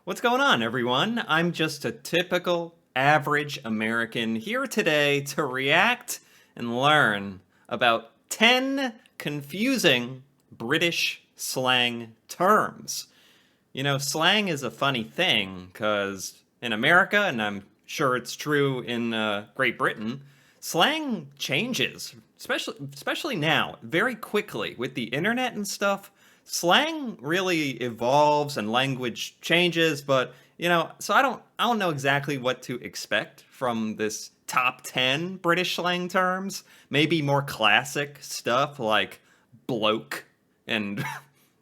What's going on, everyone? I'm just a typical, average American here today to react and learn about 10 confusing British slang terms. You know, slang is a funny thing because in America, and I'm sure it's true in Great Britain, slang changes, especially now, very quickly with the internet and stuff. Slang really evolves and language changes, but so I don't know exactly what to expect from this top 10 British slang terms. Maybe more classic stuff like bloke and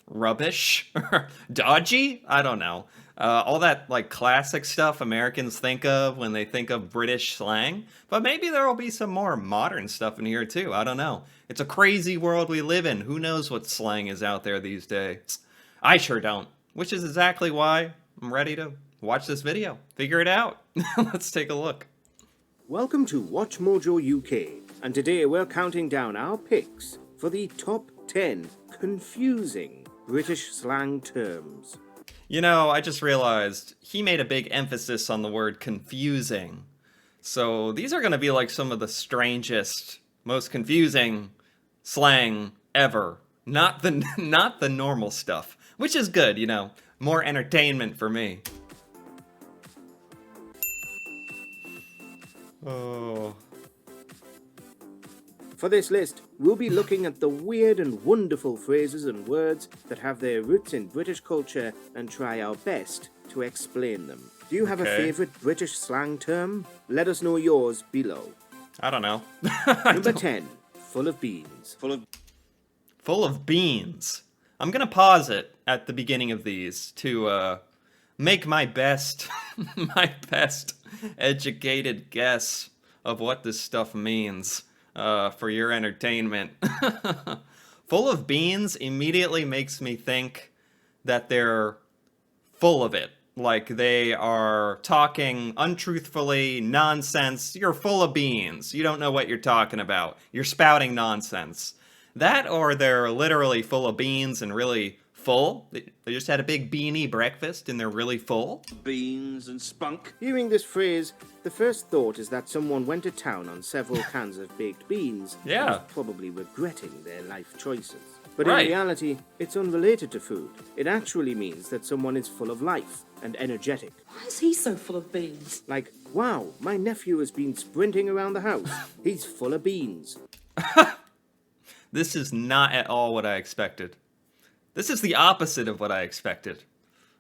rubbish or dodgy. I don't know. All that like classic stuff Americans think of when they think of British slang. But maybe there will be some more modern stuff in here too. I don't know. It's a crazy world we live in. Who knows what slang is out there these days? I sure don't. Which is exactly why I'm ready to watch this video. Figure it out. Let's take a look. Welcome to Watch Mojo UK, and today we're counting down our picks for the top 10 confusing British slang terms. You know, I just realized he made a big emphasis on the word confusing. So these are going to be like some of the strangest, most confusing slang ever. Not the normal stuff, which is good, you know, more entertainment for me. Oh. For this list, we'll be looking at the weird and wonderful phrases and words that have their roots in British culture and try our best to explain them. Do you have a favourite British slang term? Let us know yours below. I don't know. Number 10, full of beans. Full of beans. I'm gonna pause it at the beginning of these to make my best my best educated guess of what this stuff means for your entertainment. Full of beans immediately makes me think that they're full of it. Like they are talking untruthfully, nonsense. You're full of beans. You don't know what you're talking about. You're spouting nonsense. That or they're literally full of beans and really full. They just had a big beanie breakfast and they're really full. Beans and spunk. Hearing this phrase, the first thought is that someone went to town on several cans of baked beans and was probably regretting their life choices. But in reality, it's unrelated to food. It actually means that someone is full of life and energetic. Why is he so full of beans? Like, wow, my nephew has been sprinting around the house. He's full of beans. This is not at all what I expected. This is the opposite of what I expected.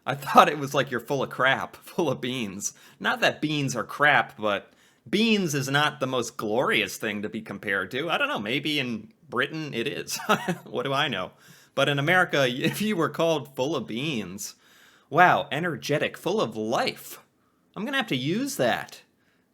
I thought it was like you're full of crap, full of beans. Not that beans are crap, but beans is not the most glorious thing to be compared to. I don't know, maybe in Britain it is. What do I know? But in America, if you were called full of beans, wow, energetic, full of life. I'm gonna have to use that.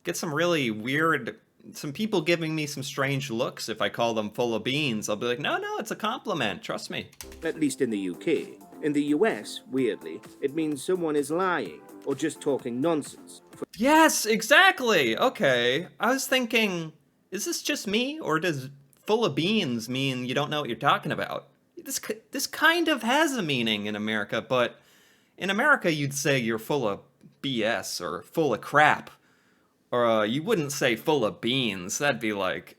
Get some really weird, some people giving me some strange looks if I call them full of beans. I'll be like, no, it's a compliment, trust me. At least in the UK. In the US, weirdly, it means someone is lying or just talking nonsense. Yes, exactly. Okay. I was thinking, is this just me or does full of beans mean you don't know what you're talking about? This kind of has a meaning in America, but in America you'd say you're full of BS or full of crap. Or you wouldn't say full of beans. That'd be like,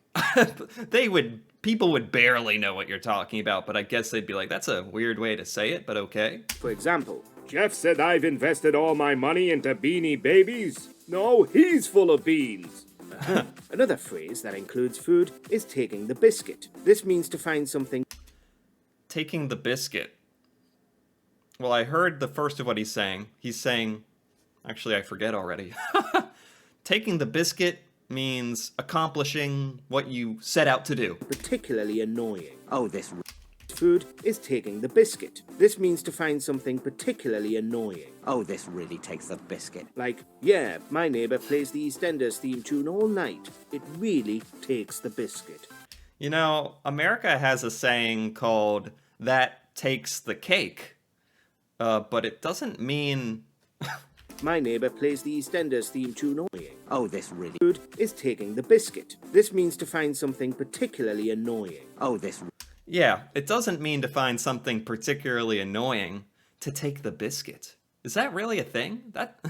people would barely know what you're talking about, but I guess they'd be like, that's a weird way to say it, but okay. For example, Jeff said I've invested all my money into beanie babies. No, he's full of beans. Another phrase that includes food is taking the biscuit. This means to find something. Taking the biscuit. Well, I heard the first of what he's saying. He's saying, actually, I forget already. Taking the biscuit means accomplishing what you set out to do. Particularly annoying. Oh, this food is taking the biscuit. This means to find something particularly annoying. Oh, this really takes the biscuit. Like, yeah, my neighbour plays the EastEnders theme tune all night. It really takes the biscuit. You know, America has a saying called, that takes the cake. But it doesn't mean... My neighbour plays the EastEnders theme tune annoying. Oh, this really... Food is taking the biscuit. This means to find something particularly annoying. Oh, this... Yeah, it doesn't mean to find something particularly annoying to take the biscuit. Is that really a thing? That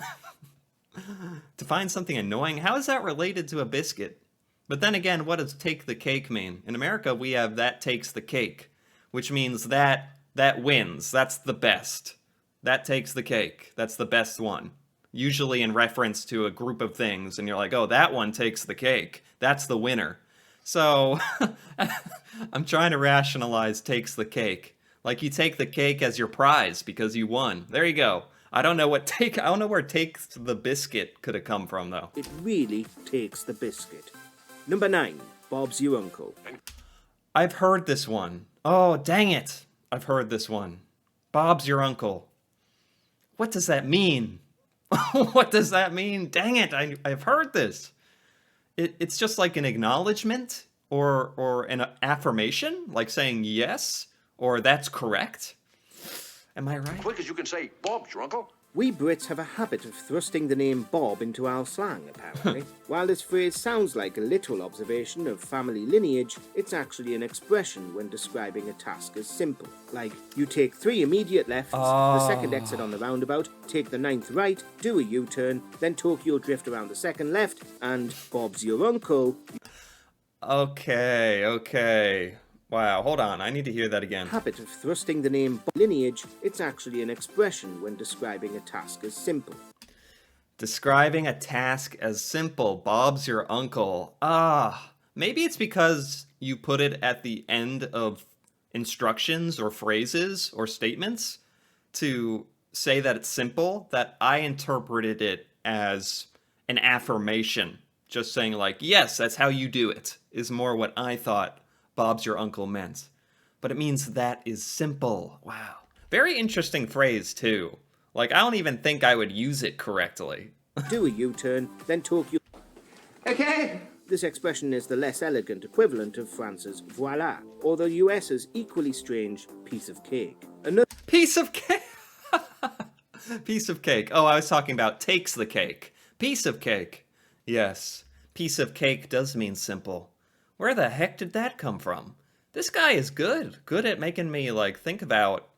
to find something annoying? How is that related to a biscuit? But then again, what does take the cake mean? In America, we have that takes the cake, which means that wins. That's the best. That takes the cake. That's the best one. Usually in reference to a group of things, and you're like, oh, that one takes the cake. That's the winner. So I'm trying to rationalize takes the cake. Like you take the cake as your prize because you won. There you go. I don't know where takes the biscuit could have come from though. It really takes the biscuit. Number 9, Bob's your uncle. I've heard this one. Oh, dang it. I've heard this one. Bob's your uncle. What does that mean? What does that mean? Dang it, I've heard this. It's just like an acknowledgement or an affirmation, like saying yes, or that's correct. Am I right? Quick as you can say, Bob's your uncle. We Brits have a habit of thrusting the name Bob into our slang, apparently. While this phrase sounds like a literal observation of family lineage, it's actually an expression when describing a task as simple. Like, you take 3 immediate lefts, the second exit on the roundabout, take the 9th right, do a U-turn, then Tokyo drift around the second left, and Bob's your uncle. Okay. Wow, hold on. I need to hear that again. Habit of thrusting the name lineage, it's actually an expression when describing a task as simple. Describing a task as simple. Bob's your uncle. Maybe it's because you put it at the end of instructions or phrases or statements to say that it's simple that I interpreted it as an affirmation. Just saying like, yes, that's how you do it, is more what I thought Bob's your uncle meant. But it means that is simple. Wow. Very interesting phrase, too. Like, I don't even think I would use it correctly. Do a U-turn, then Tokyo. Okay. This expression is the less elegant equivalent of France's voila, or the US's equally strange piece of cake. Another Piece of cake! Piece of cake. Oh, I was talking about takes the cake. Piece of cake. Yes. Piece of cake does mean simple. Where the heck did that come from? This guy is good at making me like think about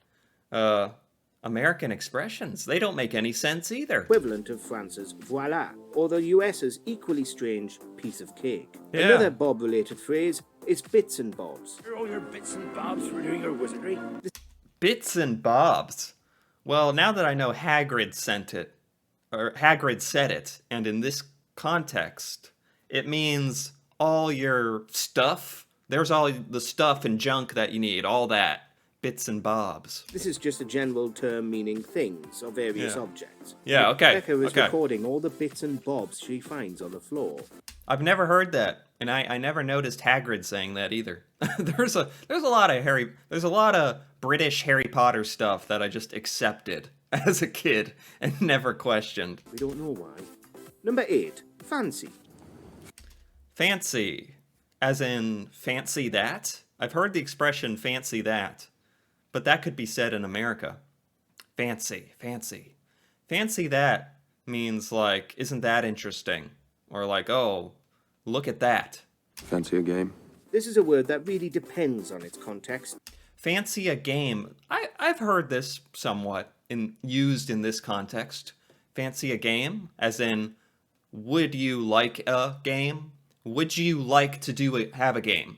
American expressions. They don't make any sense either. equivalent of France's voila, or the US's equally strange piece of cake. Yeah. Another Bob-related phrase is bits and bobs. All your bits and bobs for doing your wizardry. Bits and bobs. Well, now that I know Hagrid sent it, or Hagrid said it, and in this context, it means all your stuff. There's all the stuff and junk that you need, all that. Bits and bobs. This is just a general term meaning things or various objects. Yeah, okay. Becca is okay. recording all the bits and bobs she finds on the floor. I've never heard that, and I never noticed Hagrid saying that either. there's a lot of British Harry Potter stuff that I just accepted as a kid and never questioned. We don't know why. Number 8, fancy. Fancy, as in fancy that? I've heard the expression fancy that, but that could be said in America. Fancy. Fancy that means like, isn't that interesting? Or like, oh, look at that. Fancy a game? This is a word that really depends on its context. Fancy a game. I've heard this somewhat used in this context. Fancy a game, as in, would you like a game? Would you like to have a game?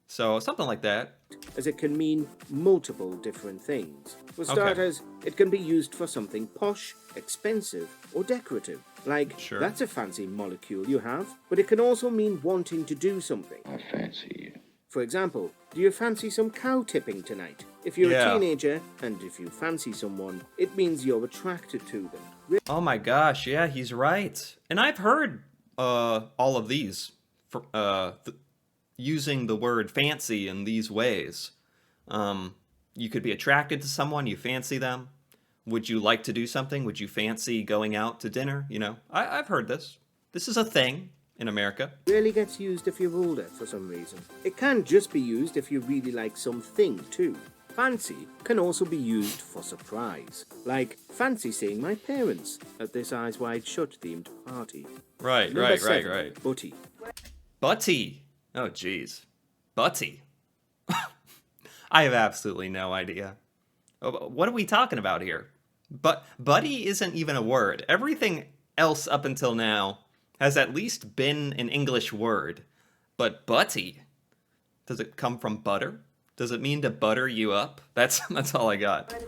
So something like that. As it can mean multiple different things. For starters, it can be used for something posh, expensive, or decorative. Like, Sure. That's a fancy molecule you have. But it can also mean wanting to do something. I fancy you. For example, do you fancy some cow tipping tonight? If you're Yeah. a teenager, and if you fancy someone, it means you're attracted to them. Oh my gosh, yeah, he's right. And I've heard all of these using the word fancy in these ways. You could be attracted to someone, you fancy them. Would you like to do something? Would you fancy going out to dinner? You know, I've heard this. This is a thing in America. Rarely gets used if you're older for some reason. It can just be used if you really like something too. Fancy can also be used for surprise. Like, fancy seeing my parents at this Eyes Wide Shut themed party. Right. Number 7, Butty. Butty. Oh, jeez. Butty. I have absolutely no idea. What are we talking about here? But buddy isn't even a word. Everything else up until now has at least been an English word. But butty, does it come from butter? Does it mean to butter you up? That's all I got. And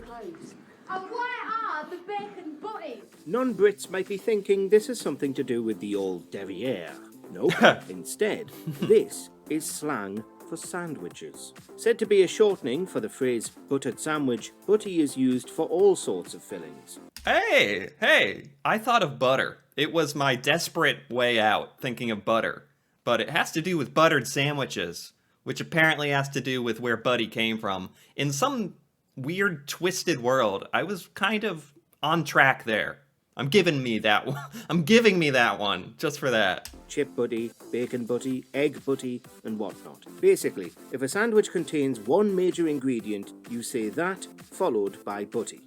where are the bacon butties? Non-Brits might be thinking this has something to do with the old derriere. Nope. Instead, this is slang for sandwiches. Said to be a shortening for the phrase buttered sandwich, butty is used for all sorts of fillings. Hey, I thought of butter. It was my desperate way out thinking of butter. But it has to do with buttered sandwiches, which apparently has to do with where Buddy came from. In some weird, twisted world, I was kind of on track there. I'm giving me that one, just for that. Chip butty, bacon butty, egg butty, and whatnot. Basically, if a sandwich contains one major ingredient, you say that, followed by butty.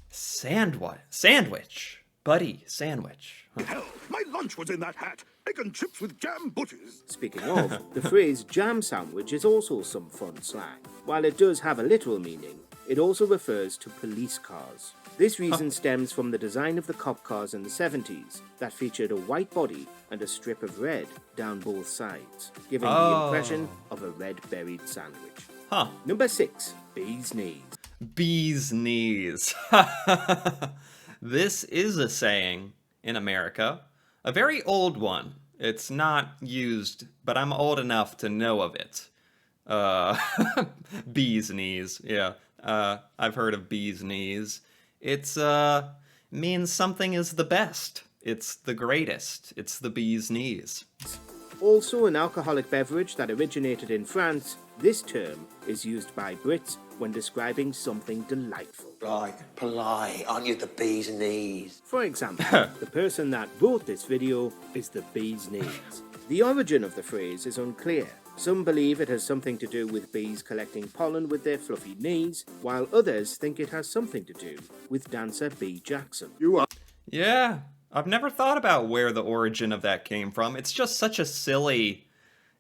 Sandwich. Buddy sandwich. Hell, my lunch was in that hat. Egg and chips with jam butties. Speaking of, the phrase jam sandwich is also some fun slang. While it does have a literal meaning, it also refers to police cars. This reason stems from the design of the cop cars in the 70s that featured a white body and a strip of red down both sides, giving the impression of a red buried sandwich. Number 6, bee's knees. Bee's knees. This is a saying in America, a very old one. It's not used, but I'm old enough to know of it. Bee's knees, yeah. I've heard of bee's knees. It's, means something is the best. It's the greatest. It's the bee's knees. Also an alcoholic beverage that originated in France, this term is used by Brits when describing something delightful. Right, polite, aren't you the bee's knees? For example, the person that wrote this video is the bee's knees. The origin of the phrase is unclear. Some believe it has something to do with bees collecting pollen with their fluffy knees, while others think it has something to do with dancer Bee Jackson. Yeah, I've never thought about where the origin of that came from. It's just such a silly,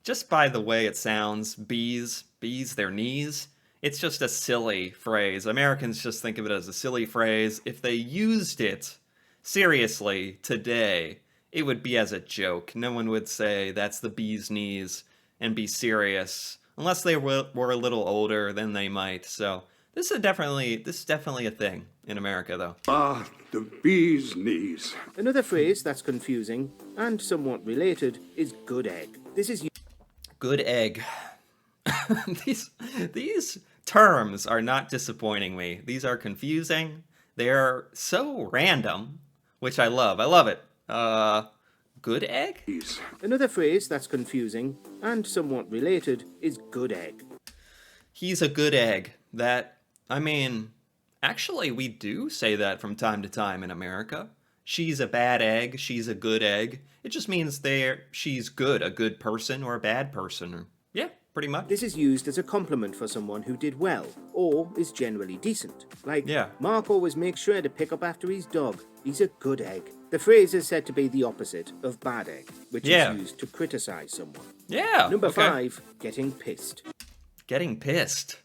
just by the way it sounds, bees, their knees. It's just a silly phrase. Americans just think of it as a silly phrase. If they used it seriously today, it would be as a joke. No one would say that's the bee's knees and be serious. Unless they were a little older, then they might. So this is definitely a thing in America, though. The bee's knees. Another phrase that's confusing and somewhat related is good egg. This is good egg. These terms are not disappointing me. These are confusing. They're so random, which I love. I love it. Good egg? Another phrase that's confusing and somewhat related is good egg. He's a good egg. Actually, we do say that from time to time in America. She's a bad egg. She's a good egg. It just means she's good, a good person or a bad person. Yeah, pretty much. This is used as a compliment for someone who did well or is generally decent. Like, Mark always makes sure to pick up after his dog. He's a good egg. The phrase is said to be the opposite of bad egg, which is used to criticize someone. Yeah. Number 5, getting pissed. Getting pissed.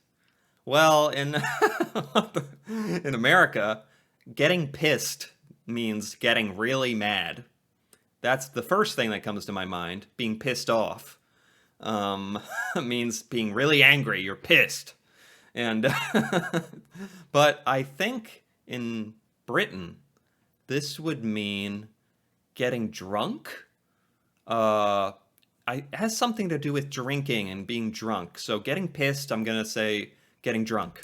Well, in America, getting pissed means getting really mad. That's the first thing that comes to my mind. Being pissed off means being really angry. You're pissed. And but I think in Britain, this would mean getting drunk. It has something to do with drinking and being drunk. So getting pissed, I'm going to say getting drunk.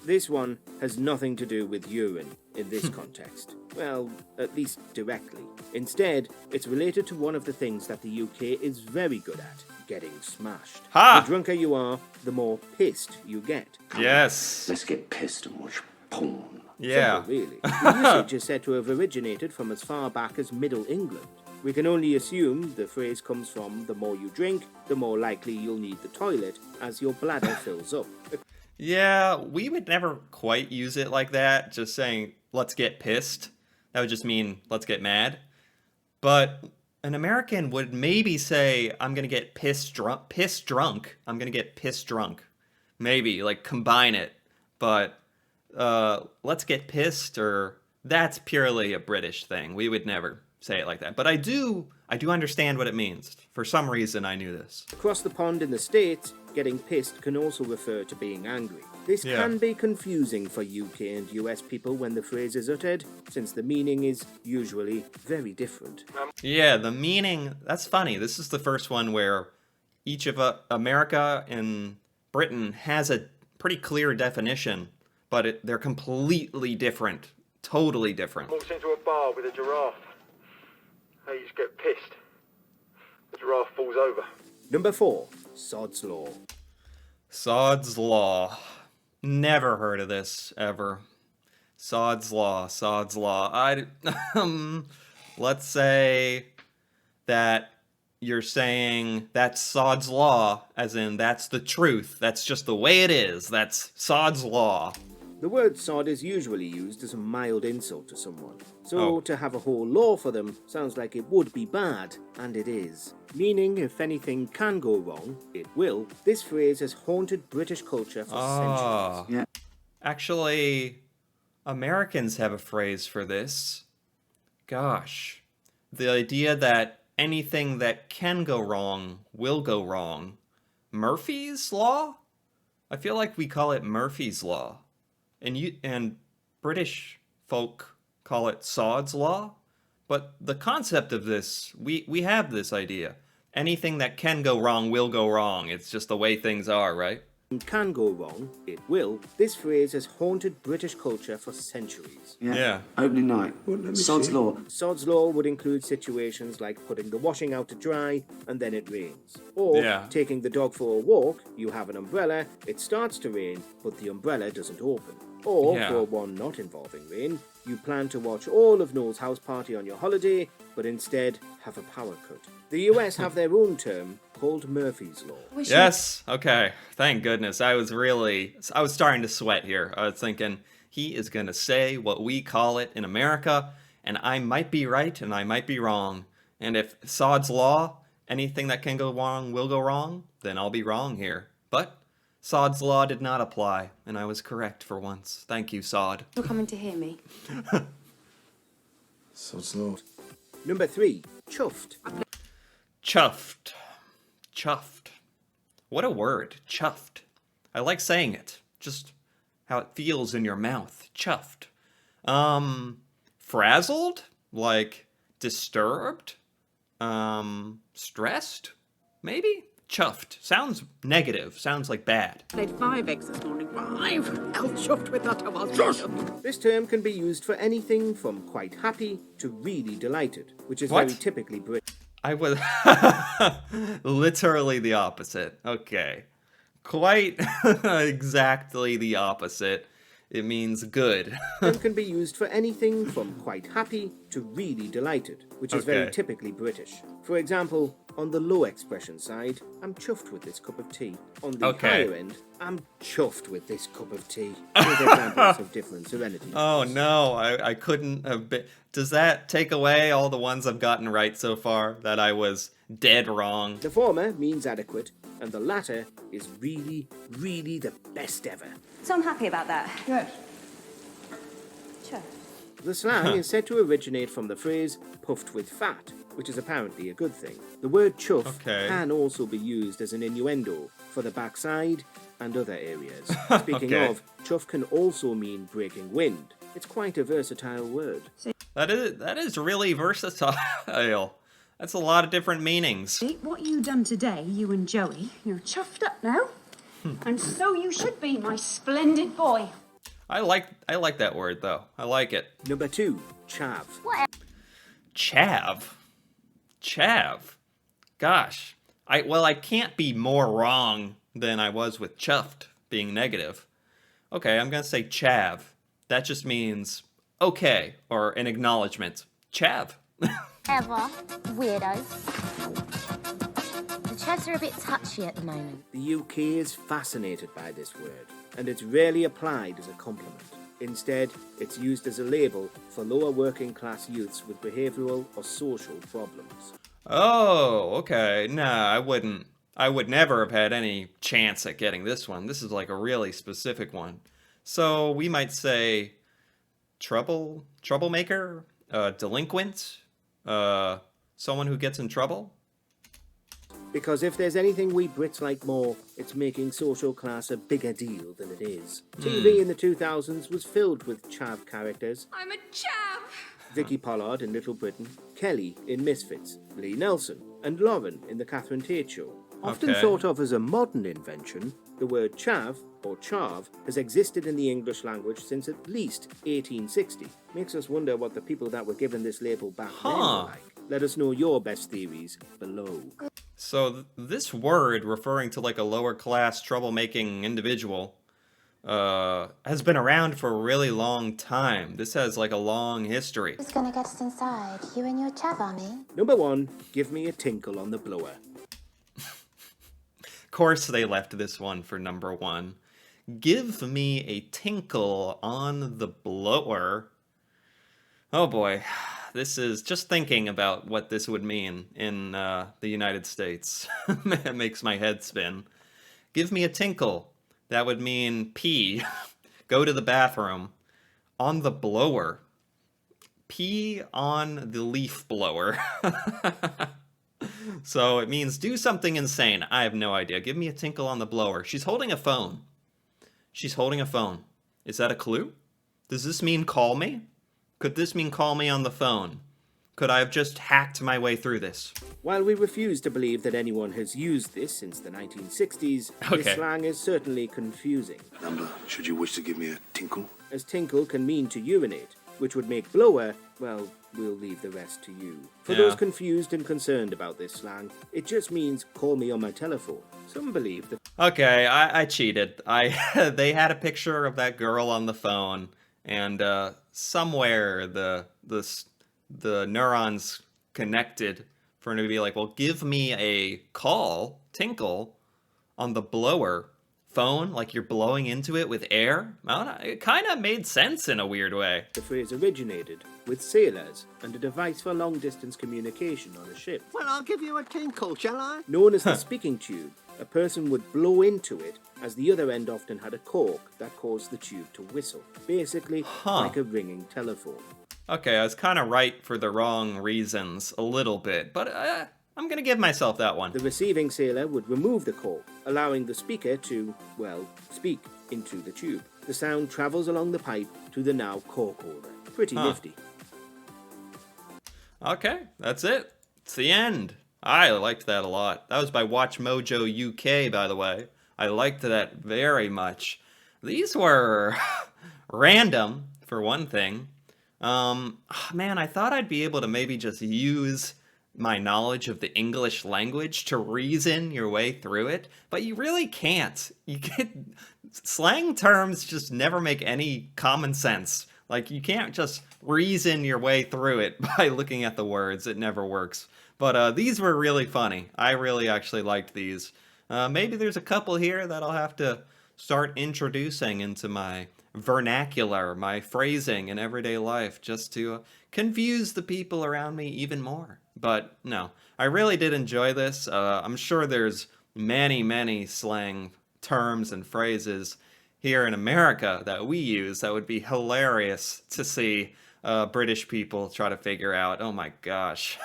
This one has nothing to do with urine in this context. Well, at least directly. Instead, it's related to one of the things that the UK is very good at, getting smashed. The drunker you are, the more pissed you get. Yes. Let's get pissed and watch porn. Yeah. Simple, really. The usage is said to have originated from as far back as Middle England. We can only assume the phrase comes from the more you drink, the more likely you'll need the toilet as your bladder fills up. Yeah, we would never quite use it like that, just saying, let's get pissed. That would just mean, let's get mad. But an American would maybe say, I'm going to get pissed drunk. I'm going to get pissed drunk. Maybe, like, combine it. but let's get pissed, or that's purely a British thing. We would never say it like that. But I do understand what it means. For some reason, I knew this. Across the pond in the States, getting pissed can also refer to being angry. This can be confusing for UK and US people when the phrase is uttered, since the meaning is usually very different. Yeah, the meaning, that's funny. This is the first one where each of America and Britain has a pretty clear definition, but they're completely different. Totally different. Walks into a bar with a giraffe. They just get pissed. The giraffe falls over. Number 4. Sod's Law. Sod's Law. Never heard of this, ever. Sod's Law, Sod's Law. Let's say that you're saying that's Sod's Law, as in that's the truth. That's just the way it is. That's Sod's Law. The word sod is usually used as a mild insult to someone. So to have a whole law for them sounds like it would be bad, and it is. Meaning if anything can go wrong, it will. This phrase has haunted British culture for centuries. Yeah. Actually, Americans have a phrase for this. Gosh. The idea that anything that can go wrong will go wrong. Murphy's Law? I feel like we call it Murphy's Law. And British folk call it Sod's Law. But the concept of this, we have this idea. Anything that can go wrong will go wrong. It's just the way things are, right? Can go wrong, it will. This phrase has haunted British culture for centuries. Yeah. Opening night. Sod's Law. Sod's Law would include situations like putting the washing out to dry and then it rains. Or taking the dog for a walk, you have an umbrella, it starts to rain, but the umbrella doesn't open. Or, for one not involving rain, you plan to watch all of Noel's house party on your holiday, but instead have a power cut. The US have their own term called Murphy's Law. Yes, okay. Thank goodness. I was starting to sweat here. I was thinking, he is going to say what we call it in America, and I might be right and I might be wrong. And if Sod's Law, anything that can go wrong will go wrong, then I'll be wrong here. But Sod's Law did not apply, and I was correct for once. Thank you, Sod. You're coming to hear me. Sod's Law. Number 3. Chuffed. Chuffed. Chuffed. What a word. Chuffed. I like saying it. Just how it feels in your mouth. Chuffed. Frazzled? Like disturbed? Stressed? Maybe? Chuffed. Sounds negative. Sounds like bad. I laid 5 eggs this morning. 5! How chuffed with that I was. This term can be used for anything from quite happy to really delighted, which is very typically British. I was literally the opposite. Okay. Quite exactly the opposite. It means good. It can be used for anything from quite happy to really delighted, which is very typically British. For example, on the low expression side, I'm chuffed with this cup of tea. On the higher end, I'm chuffed with this cup of tea. With examples of different serenity. Oh no, I couldn't have been... Does that take away all the ones I've gotten right so far? That I was dead wrong? The former means adequate, and the latter is really, really the best ever. So I'm happy about that. Good. Sure. The slang is said to originate from the phrase puffed with fat, which is apparently a good thing. The word chuff can also be used as an innuendo for the backside and other areas. Speaking of, chuff can also mean breaking wind. It's quite a versatile word. That is really versatile. That's a lot of different meanings. What you done today, you and Joey, you're chuffed up now. And so you should be, my splendid boy. I like that word though. I like it. Number 2, chav. Chav? Chav? Gosh. I can't be more wrong than I was with chuffed being negative. Okay, I'm gonna say chav. That just means okay, or an acknowledgement. Chav. Ever. Weirdos. The chavs are a bit touchy at the moment. The UK is fascinated by this word, and it's rarely applied as a compliment. Instead, it's used as a label for lower working class youths with behavioural or social problems. Oh, okay. Nah, I wouldn't. I would never have had any chance at getting this one. This is like a really specific one. So we might say troublemaker, delinquent, someone who gets in trouble. Because if there's anything we Brits like more, it's making social class a bigger deal than it is. TV in the 2000s was filled with chav characters. I'm a chav! Vicky Pollard in Little Britain, Kelly in Misfits, Lee Nelson, and Lauren in The Catherine Tate Show. Often thought of as a modern invention, the word chav, or chav, has existed in the English language since at least 1860. Makes us wonder what the people that were given this label back then were like. Let us know your best theories below. So this word, referring to like a lower class troublemaking individual, has been around for a really long time. This has like a long history. Who's gonna get us inside? You and your chav army? Number 1, give me a tinkle on the blower. Of course they left this one for number 1. Give me a tinkle on the blower. Oh boy. This is just thinking about what this would mean in the United States. It makes my head spin. Give me a tinkle. That would mean pee. Go to the bathroom. On the blower. Pee on the leaf blower. So it means do something insane. I have no idea. Give me a tinkle on the blower. She's holding a phone. She's holding a phone. Is that a clue? Does this mean call me? Could this mean call me on the phone? Could I have just hacked my way through this? While we refuse to believe that anyone has used this since the 1960s, this slang is certainly confusing. Number, should you wish to give me a tinkle? As tinkle can mean to urinate, which would make blower, well, we'll leave the rest to you. For those confused and concerned about this slang, it just means call me on my telephone. Some believe that... Okay, I cheated. They had a picture of that girl on the phone, and somewhere the neurons connected for him to be like, well, give me a call, tinkle, on the blower phone, like you're blowing into it with air. I don't know, it kind of made sense in a weird way. The phrase originated with sailors and a device for long-distance communication on a ship. Well, I'll give you a tinkle, shall I? Known as the speaking tube, a person would blow into it, as the other end often had a cork that caused the tube to whistle. Basically, like a ringing telephone. Okay, I was kind of right for the wrong reasons, a little bit, but I'm gonna give myself that one. The receiving sailor would remove the cork, allowing the speaker to, well, speak into the tube. The sound travels along the pipe to the now cork holder. Pretty nifty. Okay, that's it. It's the end. I liked that a lot. That was by Watch Mojo UK, by the way. I liked that very much. These were random, for one thing. Man, I thought I'd be able to maybe just use my knowledge of the English language to reason your way through it, but you really can't. Slang terms just never make any common sense. Like, you can't just reason your way through it by looking at the words. It never works. But these were really funny. I really actually liked these. Maybe there's a couple here that I'll have to start introducing into my vernacular, my phrasing in everyday life, just to confuse the people around me even more. But no, I really did enjoy this. I'm sure there's many slang terms and phrases here in America that we use that would be hilarious to see British people try to figure out. Oh my gosh.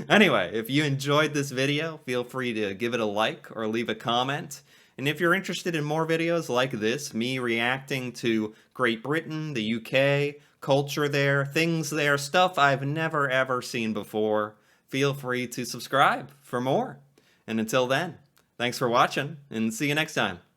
Anyway, if you enjoyed this video, feel free to give it a like or leave a comment. And if you're interested in more videos like this, me reacting to Great Britain, the UK, culture there, things there, stuff I've never ever seen before, feel free to subscribe for more. And until then, thanks for watching, and see you next time.